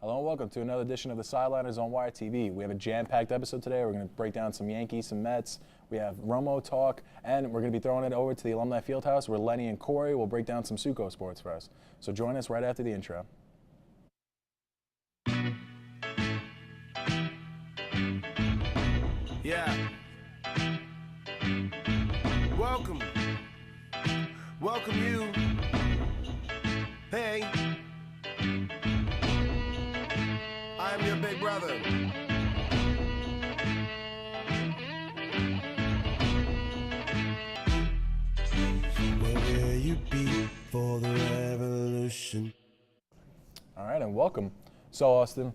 Hello and welcome to another edition of the Sideliners on Wire TV. We have a jam-packed episode today. We're going to break down some Yankees, some Mets. We have Romo talk, and we're going to be throwing it over to the Alumni Fieldhouse where Lenny and Corey will break down some SUCO Sports for us. So join us right after the intro. Yeah. Welcome. Welcome you. Hey. I'm your big brother. Where will you be for the revolution? All right, and welcome. So, Austin,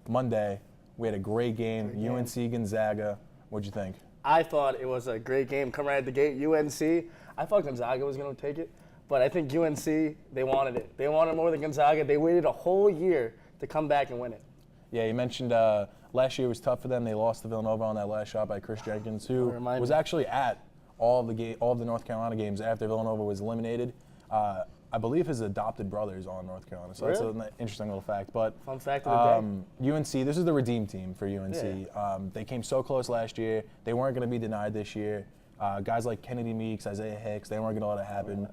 Monday, we had a great game. UNC Gonzaga. What'd you think? I thought it was a great game. Come right at the gate. UNC, I thought Gonzaga was going to take it, but I think UNC, they wanted it. They wanted more than Gonzaga. They waited a whole year to come back and win it. Yeah, you mentioned last year was tough for them. They lost to Villanova on that last shot by Chris Jenkins, who was actually at all of the North Carolina games after Villanova was eliminated. I believe his adopted brother is on North Carolina, so that's an interesting little fact. But fun fact of the day. UNC, this is the redeem team for UNC. Yeah. They came so close last year. They weren't going to be denied this year. Guys like Kennedy Meeks, Isaiah Hicks, they weren't going to let it happen.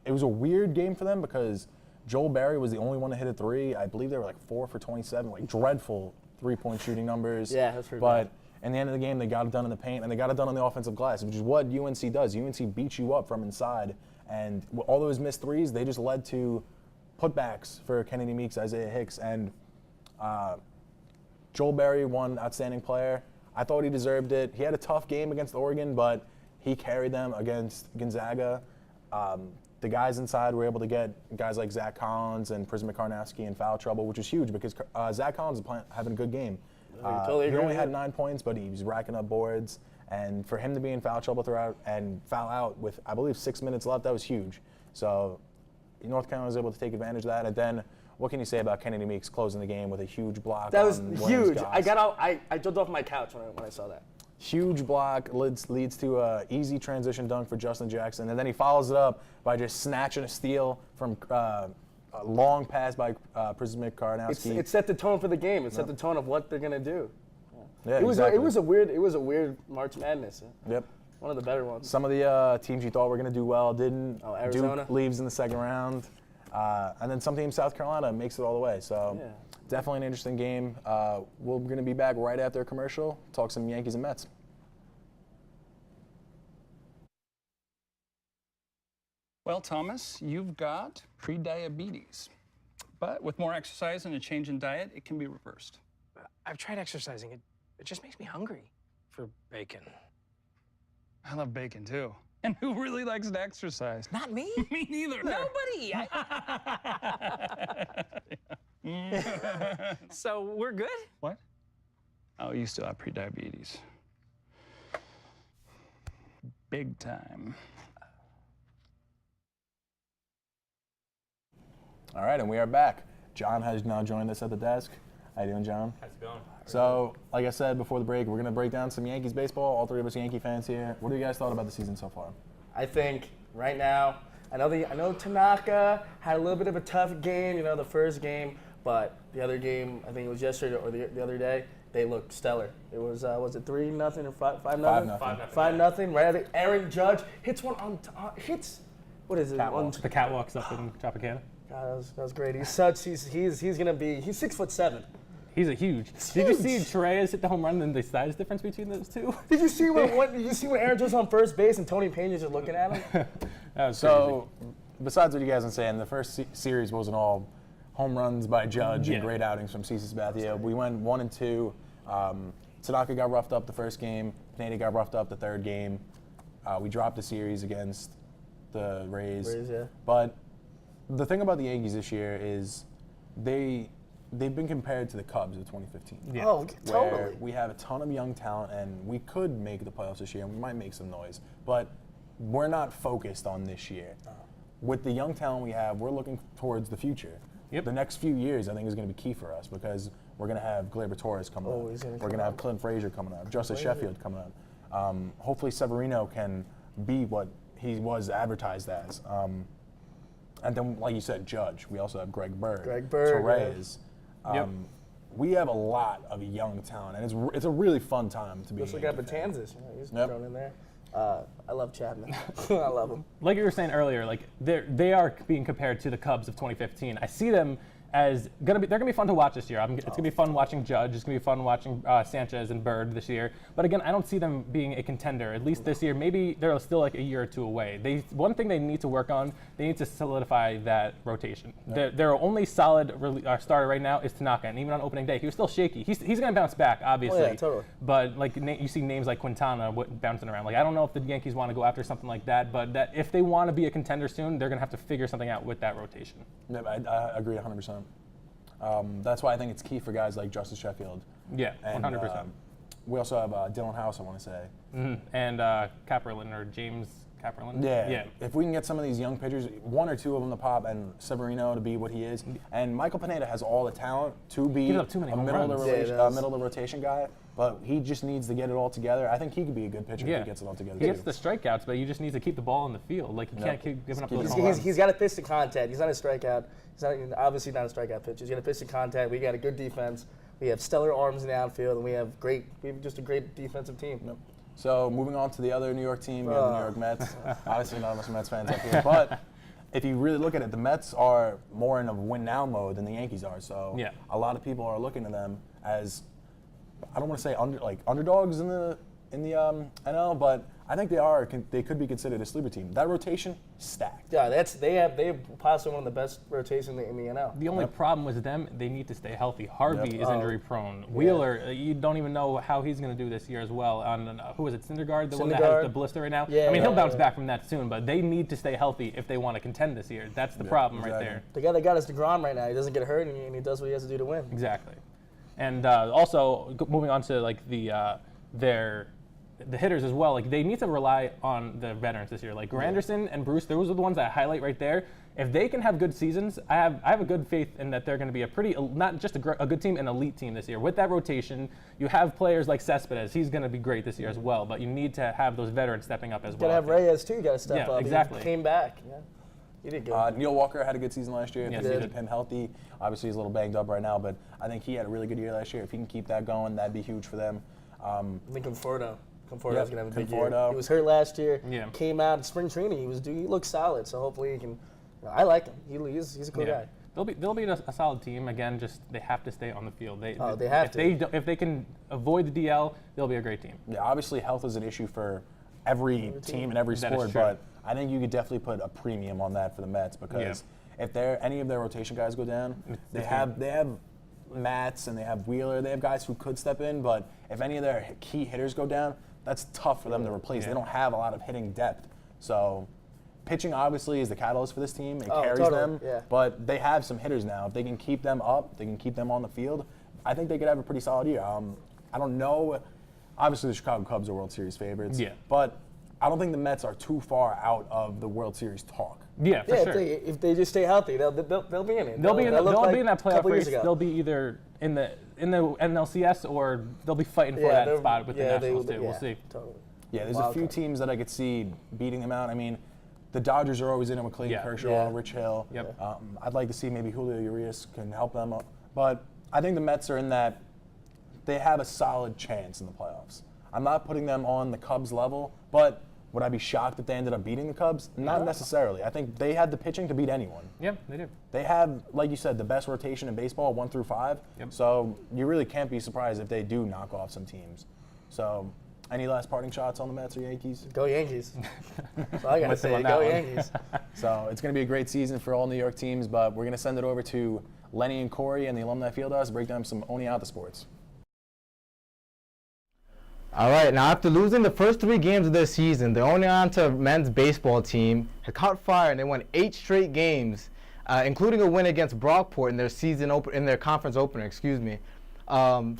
It was a weird game for them because Joel Berry was the only one to hit a three. I believe they were like 4 for 27, like dreadful three-point shooting numbers. Yeah, that's pretty bad. But in the end of the game, they got it done in the paint, and they got it done on the offensive glass, which is what UNC does. UNC beats you up from inside, and all those missed threes, they just led to putbacks for Kennedy Meeks, Isaiah Hicks, and Joel Berry won Outstanding Player. I thought he deserved it. He had a tough game against Oregon, but he carried them against Gonzaga. The guys inside were able to get guys like Zach Collins and Prisma Karnowski in foul trouble, which is huge because Zach Collins is having a good game. He only had 9 points, but he was racking up boards. And for him to be in foul trouble throughout and foul out with, I believe, 6 minutes left, that was huge. So North Carolina was able to take advantage of that. And then what can you say about Kennedy Meeks closing the game with a huge block? That was huge. Goss? I got out. I jumped off my couch when I saw that. Huge block leads to an easy transition dunk for Justin Jackson, and then he follows it up by just snatching a steal from a long pass by Prisma Karnowski. It set the tone for the game. It set the tone of what they're gonna do. Yeah, it was exactly. a weird March Madness. Yep. One of the better ones. Some of the teams you thought were gonna do well didn't. Oh, Arizona. Duke leaves in the second round, and then some team, South Carolina, makes it all the way. So. Yeah. Definitely an interesting game. We're going to be back right after a commercial, talk some Yankees and Mets. Well, Thomas, you've got prediabetes. But with more exercise and a change in diet, it can be reversed. I've tried exercising. It just makes me hungry for bacon. I love bacon, too. And who really likes to exercise? Not me. Me neither. Nobody. So we're good? What? Oh, you still have prediabetes. Big time. All right, and we are back. John has now joined us at the desk. How you doing, John? How's it going? So, like I said before the break, we're going to break down some Yankees baseball. All three of us Yankee fans here. What do you guys thought about the season so far? I think right now, I know Tanaka had a little bit of a tough game, the first game, but the other game, I think it was yesterday or the other day, they looked stellar. It was it 3-0 or 5-0? 5-0. 5-0. Right at it. Aaron Judge hits one on hits. What is it? The catwalks up in Tropicana. God, that was great. He's 6'7". He's a huge. Did you see Torres hit the home run and the size difference between those two? Did you see when Aaron Judge was on first base and Tony Peña just looking at him? That was so, besides what you guys are saying, the first series wasn't all home runs by Judge and great outings from CeCe Sabathia. We went 1-2. Tanaka got roughed up the first game. Pineda got roughed up the third game. We dropped the series against the Rays. But the thing about the Yankees this year is they've been compared to the Cubs of 2015. Yeah. Oh, totally. Where we have a ton of young talent, and we could make the playoffs this year, and we might make some noise. But we're not focused on this year. With the young talent we have, we're looking towards the future. The next few years, I think, is going to be key for us because we're going to have Gleyber Torres coming up. We're going to have Clint Frazier coming up, Justice Sheffield coming up. Hopefully Severino can be what he was advertised as. And then, like you said, Judge. We also have Greg Bird. Torres. Yep. We have a lot of young talent, and it's a really fun time to be. Just look at Betanzas. He's Yep. thrown in there. I love Chapman. I love him. Like you were saying earlier, like they are being compared to the Cubs of 2015. I see them as they're gonna be fun to watch this year. It's gonna be fun watching Judge. It's gonna be fun watching Sanchez and Bird this year. But again, I don't see them being a contender at least this year. Maybe they're still like a year or two away. One thing they need to work on, they need to solidify that rotation. Their only solid starter right now is Tanaka, and even on opening day, he was still shaky. He's gonna bounce back, obviously. Oh, yeah, totally. But like you see names like Quintana bouncing around. Like I don't know if the Yankees want to go after something like that, but that if they want to be a contender soon, they're gonna have to figure something out with that rotation. Yeah, I agree 100%. That's why I think it's key for guys like Justice Sheffield. Yeah, and, 100%. We also have Dylan House, I want to say. Mm-hmm. And Caperlin or James Caperlin. Yeah. If we can get some of these young pitchers, one or two of them to pop, and Severino to be what he is, and Michael Pineda has all the talent to be Gives up too many a home middle runs. of the rotation guy, but he just needs to get it all together. I think he could be a good pitcher if he gets it all together. He gets the strikeouts, but you just need to keep the ball in the field. Like, you can't keep giving up those home runs. He's got a pitch to contact. He's not a strikeout. He's obviously not a strikeout pitcher. He's got a pitch to contact. We got a good defense. We have stellar arms in the outfield, and we have just a great defensive team. Yep. So moving on to the other New York team, we have the New York Mets. Obviously, none of us are Mets fans up here, but if you really look at it, the Mets are more in a win-now mode than the Yankees are. So a lot of people are looking to them as, I don't want to say underdogs in the NL, but I think they could be considered a sleeper team. That rotation stacked. Yeah, they have possibly one of the best rotations in the NL. The only problem with them, they need to stay healthy. Harvey is injury prone. Wheeler, you don't even know how he's going to do this year as well. On who is it, Syndergaard, the one that has the blister right now? Yeah, he'll bounce back from that soon, but they need to stay healthy if they want to contend this year. That's the problem right there. The guy that got us DeGrom right now, he doesn't get hurt and he does what he has to do to win. Exactly. And also moving on to like the hitters as well, like they need to rely on the veterans this year. Like Granderson and Bruce, those are the ones that I highlight right there. If they can have good seasons, I have a good faith in that they're going to be a pretty, not just a good team, an elite team this year. With that rotation, you have players like Cespedes. He's going to be great this year as well, but you need to have those veterans stepping up as well. You got to have Reyes too. You got to step up. Exactly. He came back. Yeah. He did good. Neil Walker had a good season last year. Yes, if they keep him healthy, obviously he's a little banged up right now, but I think he had a really good year last year. If he can keep that going, that'd be huge for them. I think Conforto's going to have a big year. Conforto. He was hurt last year. Yeah. Came out in spring training. He looked solid. So hopefully he can. I like him. He's a cool guy. They'll be a solid team. Again, just they have to stay on the field. They have to. If they can avoid the DL, they'll be a great team. Yeah, obviously health is an issue for every team and every sport, but I think you could definitely put a premium on that for the Mets because if any of their rotation guys go down, they have Matz and they have Wheeler. They have guys who could step in, but if any of their key hitters go down, that's tough for them to replace. They don't have a lot of hitting depth. So pitching obviously is the catalyst for this team. It carries them, but they have some hitters now. If they can keep them up, they can keep them on the field, I think they could have a pretty solid year. I don't know. Obviously, the Chicago Cubs are World Series favorites, but I don't think the Mets are too far out of the World Series talk. Yeah, for sure. If they just stay healthy, they'll be in it. They'll be in that playoff race. They'll be either in the NLCS or they'll be fighting for that spot with the Nationals too. We'll see. Totally. Yeah, there's a few teams that I could see beating them out. I mean, the Dodgers are always in it with Clayton Kershaw, Rich Hill. Yep. I'd like to see maybe Julio Urias can help them up. But I think the Mets are in that they have a solid chance in the playoffs. I'm not putting them on the Cubs level, but would I be shocked if they ended up beating the Cubs? Not necessarily. I think they had the pitching to beat anyone. Yep, they do. They have, like you said, the best rotation in baseball, 1 through 5. Yep. So you really can't be surprised if they do knock off some teams. So any last parting shots on the Mets or Yankees? Go Yankees. That's all I got to say. Go Yankees. So it's going to be a great season for all New York teams, but we're going to send it over to Lenny and Corey and the Alumni Fieldhouse to break down some Oneonta sports. All right, now after losing the first 3 games of their season, the Oneonta men's baseball team had caught fire and they won 8 straight games, including a win against Brockport in their conference opener.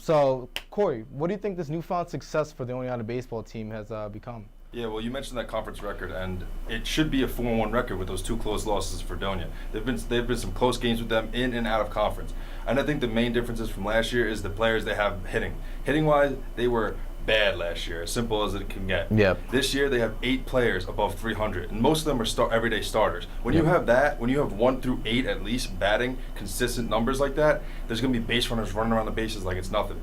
So, Corey, what do you think this newfound success for the Oneonta baseball team has become? Yeah, well, you mentioned that conference record, and it should be a 4-1 record with those 2 close losses for Fredonia. They've been some close games with them in and out of conference, and I think the main differences from last year is the players they have hitting. Hitting-wise, they were bad last year, as simple as it can get. Yep. This year they have 8 players above 300, and most of them are everyday starters. When you have that, when you have 1 through 8 at least batting consistent numbers like that, there's going to be base runners running around the bases like it's nothing.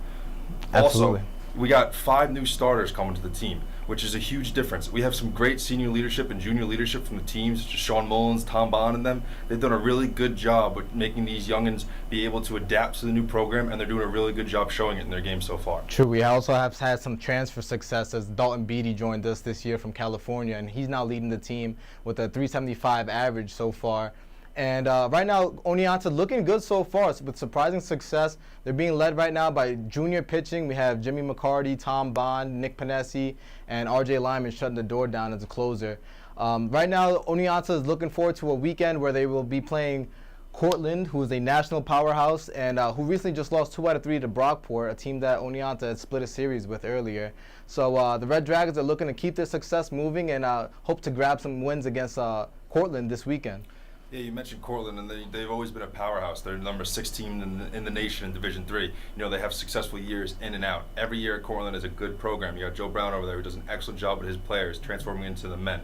Absolutely. Also, we got 5 new starters coming to the team, which is a huge difference. We have some great senior leadership and junior leadership from the teams, such as Sean Mullins, Tom Bond, and them. They've done a really good job with making these youngins be able to adapt to the new program, and they're doing a really good job showing it in their game so far. True. We also have had some transfer success as Dalton Beatty joined us this year from California, and he's now leading the team with a 375 average so far. And right now, Oneonta looking good so far with surprising success. They're being led right now by junior pitching. We have Jimmy McCarty, Tom Bond, Nick Panesi, and R.J. Lyman shutting the door down as a closer. Right now, Oneonta is looking forward to a weekend where they will be playing Cortland, who is a national powerhouse and who recently just lost 2 out of 3 to Brockport, a team that Oneonta had split a series with earlier. So the Red Dragons are looking to keep their success moving and hope to grab some wins against Cortland this weekend. Yeah, you mentioned Cortland, and they've always been a powerhouse. They're number 16 in the nation in Division III. You know, they have successful years in and out. Every year at Cortland is a good program. You got Joe Brown over there who does an excellent job with his players, transforming into the men.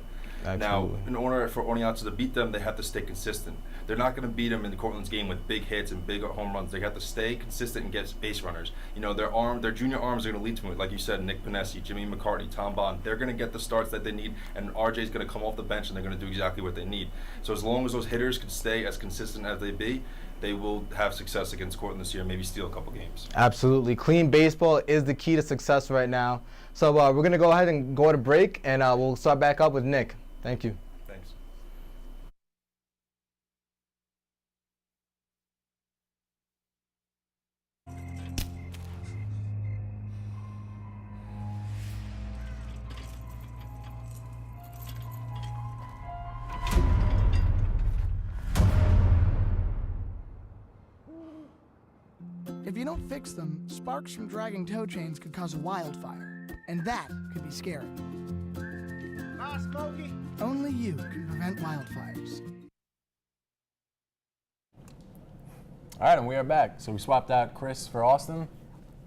Absolutely. Now, in order for Oneonta to beat them, they have to stay consistent. They're not going to beat them in the Cortland's game with big hits and big home runs. They have to stay consistent and get base runners. You know, their junior arms are going to lead to it. Like you said, Nick Panesi, Jimmy McCarty, Tom Bond. They're going to get the starts that they need, and RJ's going to come off the bench, and they're going to do exactly what they need. So as long as those hitters can stay as consistent as they be, they will have success against Cortland this year, maybe steal a couple games. Absolutely. Clean baseball is the key to success right now. So we're going to go ahead and go to break, and we'll start back up with Nick. Thank you. Thanks. If you don't fix them, sparks from dragging tow chains could cause a wildfire, and that could be scary. Hi, Smokey. Only you can prevent wildfires. All right, and we are back. So we swapped out Chris for Austin.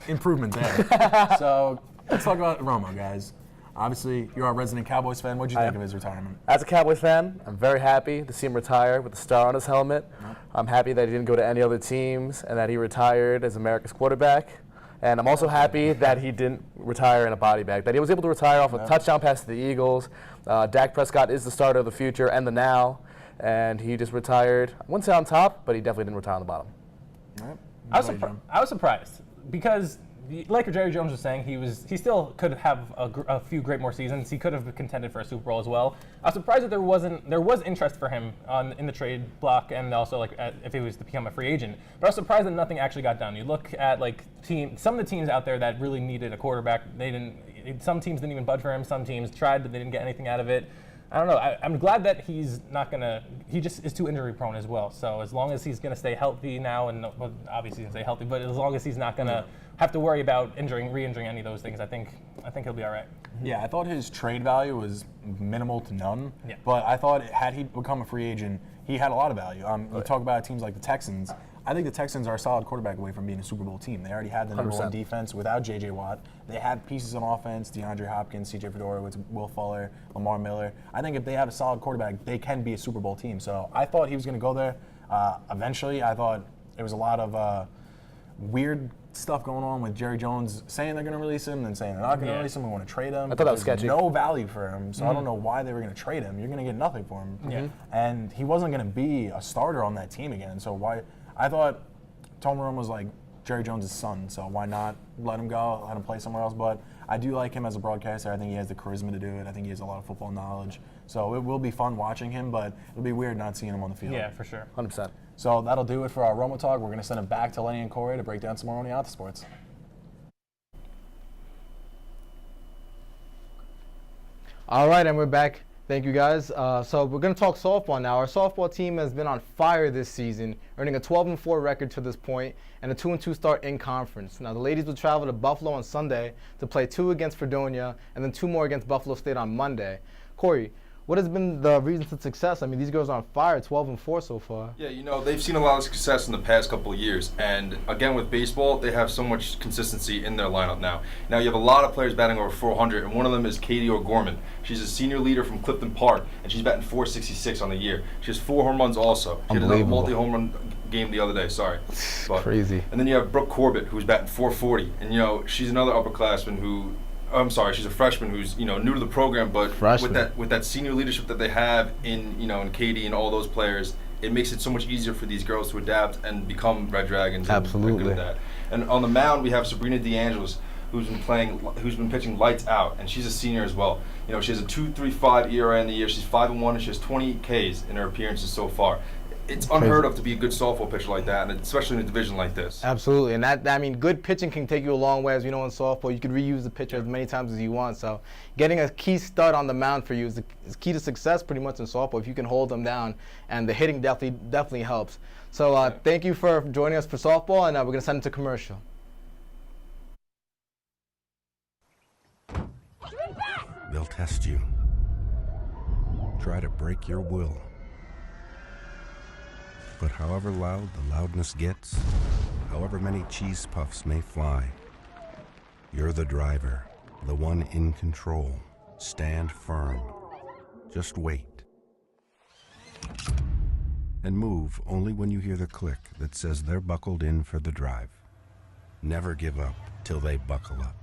Improvement there. So let's talk about Romo, guys. Obviously, you're a resident Cowboys fan. What did you think of his retirement? As a Cowboys fan, I'm very happy to see him retire with the star on his helmet. I'm happy that he didn't go to any other teams and that he retired as America's quarterback. And I'm also happy that he didn't retire in a body bag, that he was able to retire off a touchdown pass to the Eagles. Dak Prescott is the starter of the future and the now, and he just retired. I wouldn't say on top, but he definitely didn't retire on the bottom. All right. I was surprised because, like Jerry Jones was saying, he still could have a few great more seasons. He could have contended for a Super Bowl as well. I was surprised that there was interest for him in the trade block and also if he was to become a free agent. But I was surprised that nothing actually got done. You look at some of the teams out there that really needed a quarterback. Some teams didn't even budge for him. Some teams tried, but they didn't get anything out of it. I don't know. I'm glad that he's not gonna. He just is too injury prone as well. So as long as he's gonna stay healthy now, and well, obviously he's gonna stay healthy, but as long as he's not gonna have to worry about re-injuring any of those things, I think he'll be all right. Yeah, I thought his trade value was minimal to none. Yeah. But I thought had he become a free agent, he had a lot of value. You talk about teams like the Texans. I think the Texans are a solid quarterback away from being a Super Bowl team. They already had the number 1 defense without J.J. Watt. They had pieces on offense, DeAndre Hopkins, C.J. Fedorowicz, Will Fuller, Lamar Miller. I think if they have a solid quarterback, they can be a Super Bowl team. So I thought he was going to go there. Eventually, I thought there was a lot of weird stuff going on with Jerry Jones saying they're going to release him and saying they're not going to release him. We want to trade him. I thought that was sketchy. No value for him, so I don't know why they were going to trade him. You're going to get nothing for him. Yeah. And he wasn't going to be a starter on that team again. So why? I thought Tom Romo was like Jerry Jones' son, so why not let him go, let him play somewhere else? But I do like him as a broadcaster. I think he has the charisma to do it. I think he has a lot of football knowledge. So it will be fun watching him, but it'll be weird not seeing him on the field. Yeah, for sure. 100%. So that'll do it for our Romo Talk. We're going to send it back to Lenny and Corey to break down some more Oneonta sports. All right, and we're back. Thank you, guys. So we're going to talk softball now. Our softball team has been on fire this season, earning a 12-4 record to this point and a 2-2 start in conference. Now, the ladies will travel to Buffalo on Sunday to play 2 against Fredonia and then 2 more against Buffalo State on Monday. Corey, what has been the reason for success? I mean, these girls are on fire, 12-4 so far. Yeah, they've seen a lot of success in the past couple of years. And again, with baseball, they have so much consistency in their lineup now. Now, you have a lot of players batting over 400, and one of them is Katie O'Gorman. She's a senior leader from Clifton Park, and she's batting 466 on the year. She has 4 home runs also. She had a multi-home run game the other day, sorry. But, crazy. And then you have Brooke Corbett, who's batting 440. And, she's another upperclassman who – she's a freshman who's new to the program, but with that senior leadership that they have in in Katie and all those players, it makes it so much easier for these girls to adapt and become Red Dragons. Absolutely. And good at that. And on the mound, we have Sabrina DeAngelis, who's been pitching lights out, and she's a senior as well. She has a 2.35 ERA in the year. She's 5-1, and she has 20 Ks in her appearances so far. It's unheard of to be a good softball pitcher like that, and especially in a division like this. Absolutely, and good pitching can take you a long way. As we know in softball, you can reuse the pitcher as many times as you want. So getting a key stud on the mound for you is key to success pretty much in softball if you can hold them down, and the hitting definitely helps. So thank you for joining us for softball, and we're going to send it to commercial. They'll test you, try to break your will. But however loud the loudness gets, however many cheese puffs may fly, you're the driver, the one in control. Stand firm. Just wait. And move only when you hear the click that says they're buckled in for the drive. Never give up till they buckle up.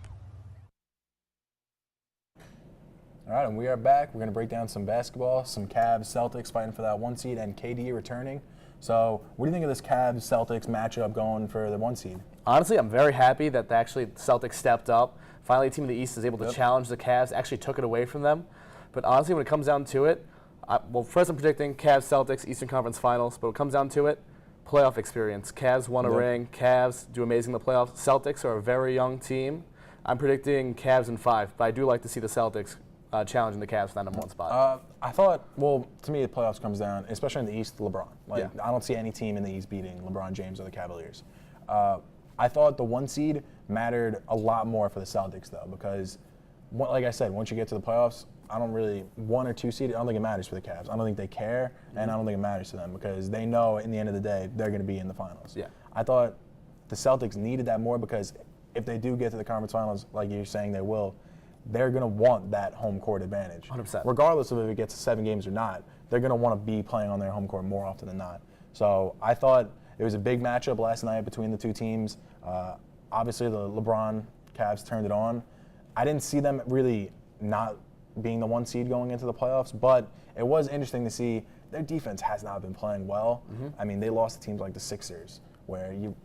All right, and we are back. We're going to break down some basketball, some Cavs, Celtics fighting for that 1 seed, and KD returning. So what do you think of this Cavs-Celtics matchup going for the 1 seed? Honestly, I'm very happy that the Celtics stepped up. Finally, a team in the East is able to challenge the Cavs, actually took it away from them. But honestly, when it comes down to it, first I'm predicting Cavs-Celtics Eastern Conference Finals, but when it comes down to it, playoff experience. Cavs won a ring. Cavs do amazing in the playoffs. Celtics are a very young team. I'm predicting Cavs in 5, but I do like to see the Celtics challenging the Cavs for that number 1 spot. I thought, to me, the playoffs comes down, especially in the East, LeBron. I don't see any team in the East beating LeBron James or the Cavaliers. I thought the 1 seed mattered a lot more for the Celtics, though, because, like I said, once you get to the playoffs, I don't really 1 or 2 seed. I don't think it matters for the Cavs. I don't think they care, and I don't think it matters to them because they know, in the end of the day, they're going to be in the finals. Yeah. I thought the Celtics needed that more because if they do get to the conference finals, like you're saying they will, they're going to want that home court advantage. 100%. Regardless of if it gets to 7 games or not, they're going to want to be playing on their home court more often than not. So I thought it was a big matchup last night between the 2 teams. Obviously, the LeBron Cavs turned it on. I didn't see them really not being the 1 seed going into the playoffs, but it was interesting to see their defense has not been playing well. I mean, they lost to teams like the Sixers, where you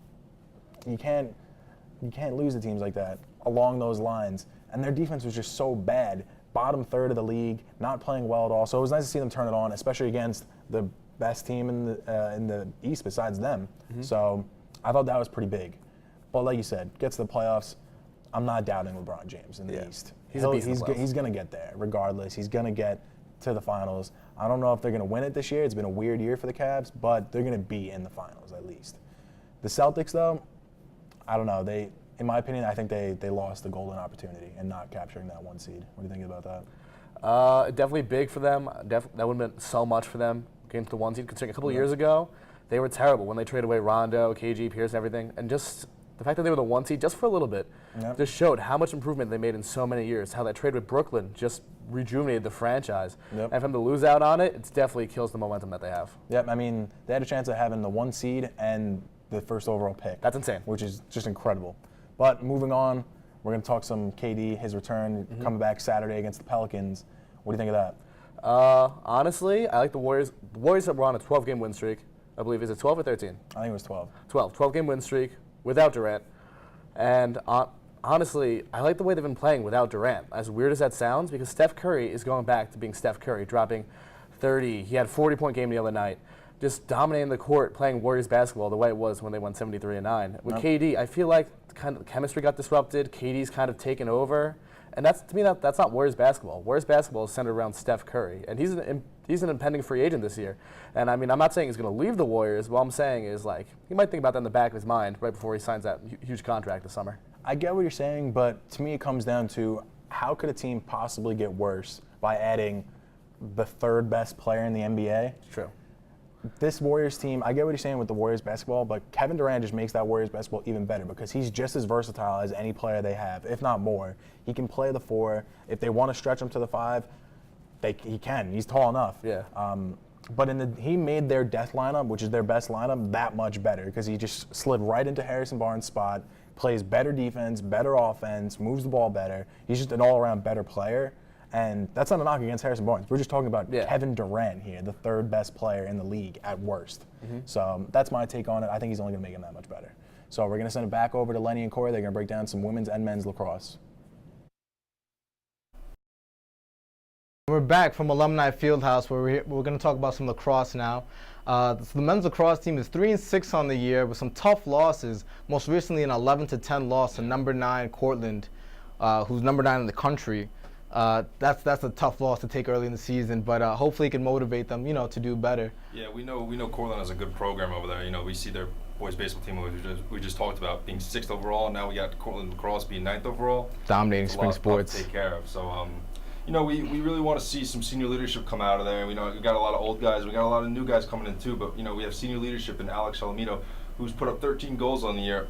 can't lose to teams like that along those lines. And their defense was just so bad, bottom third of the league, not playing well at all. So it was nice to see them turn it on, especially against the best team in the East besides them. So I thought that was pretty big. But like you said, gets to the playoffs, I'm not doubting LeBron James in the East. He's going to get there regardless. He's going to get to the finals. I don't know if they're going to win it this year. It's been a weird year for the Cavs, but they're going to be in the finals at least. The Celtics, though, I don't know. In my opinion, I think they lost the golden opportunity in not capturing that 1 seed. What do you think about that? Definitely big for them. That would have been so much for them getting to the 1 seed. Considering a couple of years ago, they were terrible when they traded away Rondo, KG, Pierce, and everything. And just the fact that they were the 1 seed just for a little bit just showed how much improvement they made in so many years. How that trade with Brooklyn just rejuvenated the franchise. And for them to lose out on it, it definitely kills the momentum that they have. Yep, I mean, they had a chance of having the 1 seed and the first overall pick. That's insane. Which is just incredible. But moving on, we're going to talk some KD, his return, coming back Saturday against the Pelicans. What do you think of that? Honestly, I like the Warriors. The Warriors were on a 12-game win streak. I believe, is it 12 or 13? I think it was 12. 12-game win streak without Durant. And honestly, I like the way they've been playing without Durant, as weird as that sounds, because Steph Curry is going back to being Steph Curry, dropping 30. He had a 40-point game the other night, just dominating the court, playing Warriors basketball the way it was when they won 73-9. With KD, I feel like kind of the chemistry got disrupted. KD's kind of taken over. And to me, that's not Warriors basketball. Warriors basketball is centered around Steph Curry, and he's an impending free agent this year. And I mean, I'm not saying he's going to leave the Warriors. What I'm saying is, like, he might think about that in the back of his mind right before he signs that huge contract this summer. I get what you're saying, but to me, it comes down to how could a team possibly get worse by adding the third best player in the NBA. True. This Warriors team, I get what you're saying with the Warriors basketball, but Kevin Durant just makes that Warriors basketball even better because he's just as versatile as any player they have, if not more. He can play the 4. If they want to stretch him to the 5, he can. He's tall enough. Yeah. But he made their death lineup, which is their best lineup, that much better because he just slid right into Harrison Barnes' spot, plays better defense, better offense, moves the ball better. He's just an all-around better player. And that's not a knock against Harrison Barnes. We're just talking about Kevin Durant here, the third best player in the league at worst. So that's my take on it. I think he's only going to make him that much better. So we're going to send it back over to Lenny and Corey. They're going to break down some women's and men's lacrosse. We're back from Alumni Fieldhouse where we're going to talk about some lacrosse now. So the men's lacrosse team is 3-6 on the year with some tough losses, most recently an 11-10 loss to number 9 Cortland, who's number 9 in the country. That's a tough loss to take early in the season, but hopefully it can motivate them, to do better. Yeah, we know Cortland has a good program over there. We see their boys baseball team we just talked about being 6th overall. Now we got Cortland lacrosse being 9th overall. Dominating spring sports. To take care of. So we really want to see some senior leadership come out of there. We got a lot of old guys. We got a lot of new guys coming in too. But we have senior leadership in Alex Shalamito, who's put up 13 goals on the year.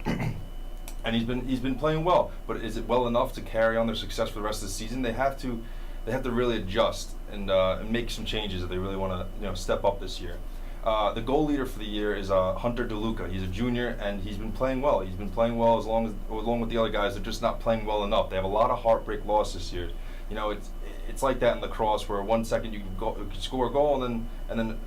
And he's been playing well, but is it well enough to carry on their success for the rest of the season? They have to really adjust and make some changes if they really want to step up this year. The goal leader for the year is Hunter DeLuca. He's a junior and he's been playing well. He's been playing well along with the other guys. They're just not playing well enough. They have a lot of heartbreak loss this year. It's like that in lacrosse where 1 second you can score a goal and then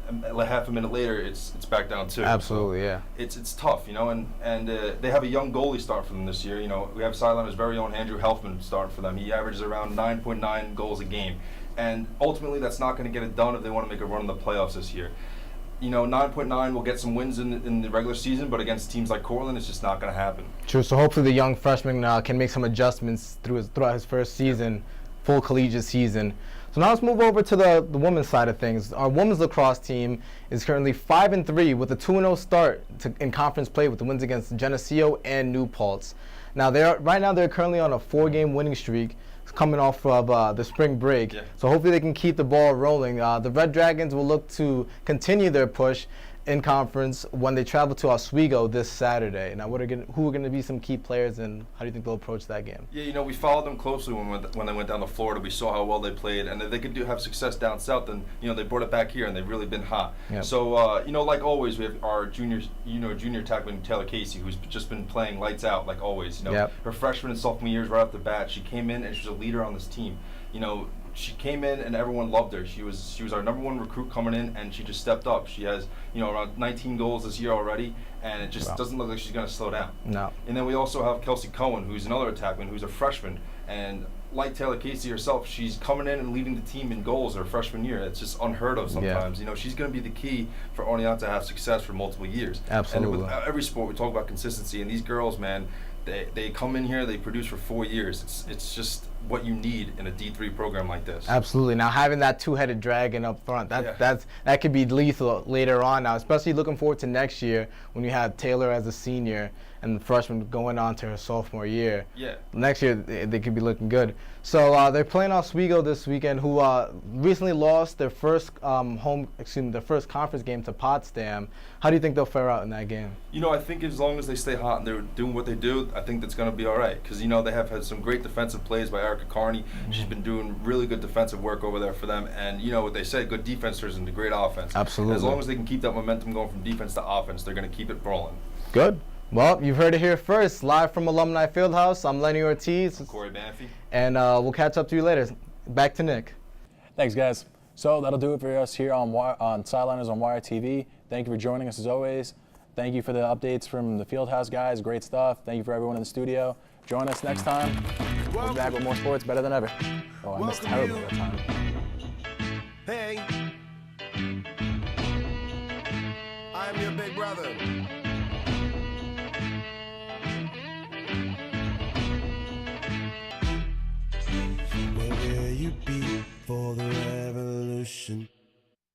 half a minute later it's back down 2. Absolutely, yeah. It's tough, and they have a young goalie start for them this year. We have Sideliners' very own Andrew Helfman start for them. He averages around 9.9 goals a game, and ultimately that's not going to get it done if they want to make a run in the playoffs this year. 9.9 will get some wins in the regular season, but against teams like Cortland, it's just not going to happen. True. So hopefully the young freshman can make some adjustments throughout his first season. Full collegiate season. So now let's move over to the women's side of things. Our women's lacrosse team is currently 5-3 with a 2-0 start in conference play with the wins against Geneseo and New Paltz. Now right now they're currently on a 4-game winning streak coming off of the spring break. Yeah. So hopefully they can keep the ball rolling. The Red Dragons will look to continue their push in conference when they travel to Oswego this Saturday. Now, who are going to be some key players, and how do you think they'll approach that game? Yeah, we followed them closely when they went down to Florida. We saw how well they played, and if they could have success down south, then they brought it back here, and they've really been hot. Yep. So like always, we have our junior attackman Taylor Casey, who's just been playing lights out like always. Yep. Her freshman and sophomore years right off the bat, she came in and she was a leader on this team. She came in and everyone loved her. She was our number 1 recruit coming in, and she just stepped up. She has around 19 goals this year already, and it just doesn't look like she's going to slow down. No. And then we also have Kelsey Cohen, who's another attackman, who's a freshman, and like Taylor Casey herself, she's coming in and leading the team in goals her freshman year. It's just unheard of sometimes. Yeah. She's going to be the key for Oneonta to have success for multiple years. Absolutely. And with every sport, we talk about consistency, and these girls, man, they come in here, they produce for 4 years. It's just what you need in a D3 program like this. Absolutely. Now having that 2-headed dragon up front, that could be lethal later on now, especially looking forward to next year when you have Taylor as a senior and the freshman going on to her sophomore year. Yeah. Next year they could be looking good. So they're playing Oswego this weekend, who recently lost their first their first conference game to Potsdam. How do you think they'll fare out in that game? I think as long as they stay hot and they're doing what they do, I think that's going to be all right. Because they have had some great defensive plays by Erica Carney. Mm-hmm. She's been doing really good defensive work over there for them. And what they say, good defense turns into great offense. Absolutely. As long as they can keep that momentum going from defense to offense, they're going to keep it rolling. Good. Well, you've heard it here first, live from Alumni Fieldhouse. I'm Lenny Ortiz. I'm Corey Banffy. And we'll catch up to you later. Back to Nick. Thanks, guys. So that'll do it for us here on Sideliners on Wire TV. Thank you for joining us as always. Thank you for the updates from the Fieldhouse guys. Great stuff. Thank you for everyone in the studio. Join us next time. We'll be back with more sports better than ever. Oh, I missed terribly that time. Hey, I'm your big brother. Where will you be for the revolution?